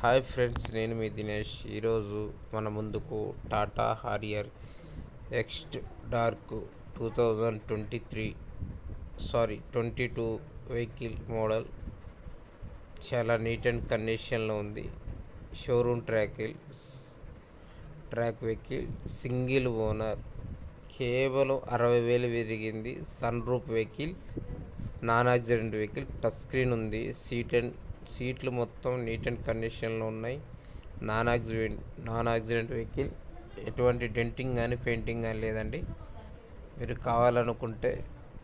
Hi friends, నేను మీ దినేష్. ఈరోజు మన ముందుకు Tata Harrier XT dark 2022 vehicle model చాలా నీట్ అండ్ కండిషన్లో ఉంది. Showroom track vehicle, single owner, కేవలం 60,000 విరిగింది. Sunroof vehicle, non accident vehicle, touch screen ఉంది. సీట్లు మొత్తం నీట్ అండ్ కండిషన్లో ఉన్నాయి. నాన్ యాక్సిడెంట్ వెహికల్, ఎటువంటి డెంటింగ్ కానీ పెయింటింగ్ కానీ లేదండి. మీరు కావాలనుకుంటే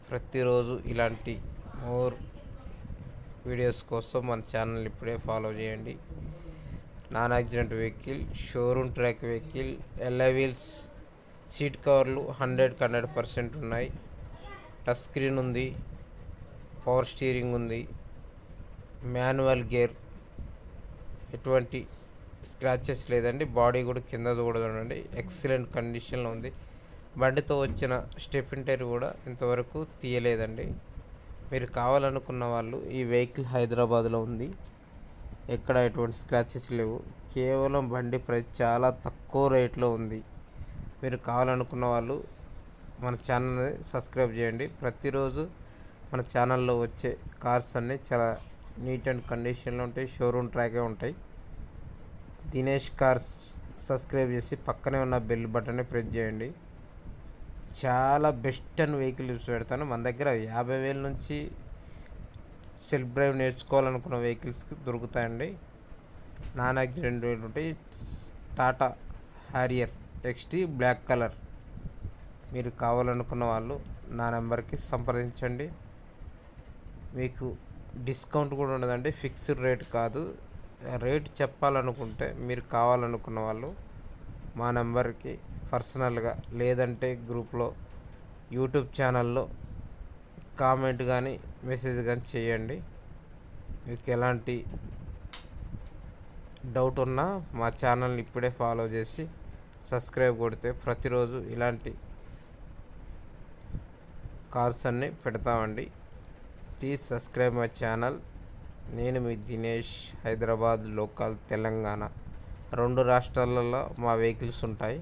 ప్రతిరోజు ఇలాంటి మోర్ వీడియోస్ కోసం మన ఛానల్ ఇప్పుడే ఫాలో చేయండి. Non accident vehicle, showroom track vehicle, alloy wheels, seat కవర్లు 100% ఉన్నాయి. టచ్ స్క్రీన్ ఉంది, పవర్ స్టీరింగ్ ఉంది, మాన్యువల్ గేర్, ఎటువంటి స్క్రాచెస్ లేదండి. బాడీ కూడా కింద కూడా చూడండి, ఎక్సలెంట్ కండిషన్లో ఉంది. బండితో వచ్చిన స్టెప్ని టైర్ కూడా ఇంతవరకు తీయలేదండి. మీరు కావాలనుకున్న వాళ్ళు ఈ వెహికల్ హైదరాబాద్లో ఉంది. ఎక్కడ ఎటువంటి స్క్రాచెస్ లేవు. కేవలం బండి ప్రైస్ చాలా తక్కువ రేట్లో ఉంది. మీరు కావాలనుకున్న వాళ్ళు మన ఛానల్ని సబ్స్క్రైబ్ చేయండి. ప్రతిరోజు మన ఛానల్లో వచ్చే కార్స్ అన్నీ చాలా నీట్ అండ్ కండిషన్లో ఉంటాయి. షోరూమ్ ట్రాకే ఉంటాయి. దినేష్ కార్స్ సబ్స్క్రైబ్ చేసి పక్కనే ఉన్న బెల్ బటన్ని ప్రెస్ చేయండి. చాలా బెస్ట్ అండ్ వెహికల్ పెడతాను. మన దగ్గర 50,000 నుంచి సెల్ఫ్ డ్రైవ్ నేర్చుకోవాలనుకున్న వెహికల్స్కి దొరుకుతాయండి. నాన్ యాక్సిడెంట్ ఉంటాయి. Tata Harrier XT black colour. మీరు కావాలనుకున్న వాళ్ళు నా నెంబర్కి సంప్రదించండి. మీకు డిస్కౌంట్ కూడా ఉండదండి. ఫిక్స్డ్ రేట్ కాదు. రేట్ చెప్పాలనుకుంటే మీరు కావాలనుకున్న వాళ్ళు మా నెంబర్కి పర్సనల్గా, లేదంటే గ్రూప్లో, యూట్యూబ్ ఛానల్లో కామెంట్ కానీ మెసేజ్ కానీ చేయండి. మీకు ఎలాంటి డౌట్ ఉన్నా మా ఛానల్ని ఇప్పుడే ఫాలో చేసి సబ్స్క్రైబ్ కొడితే ప్రతిరోజు ఇలాంటి కార్స్ అన్నీ పెడతామండి. Please subscribe my channel. నేను మీ దినేష్, హైదరాబాద్ లోకల్, తెలంగాణ 2 రాష్ట్రాలలో మా వెహికల్స్ ఉంటాయి.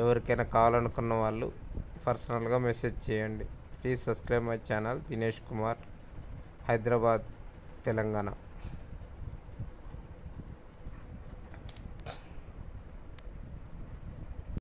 ఎవరికైనా కావాలనుకున్న వాళ్ళు పర్సనల్గా మెసేజ్ చేయండి. Please subscribe my channel. Dinesh Kumar, Hyderabad, Telangana.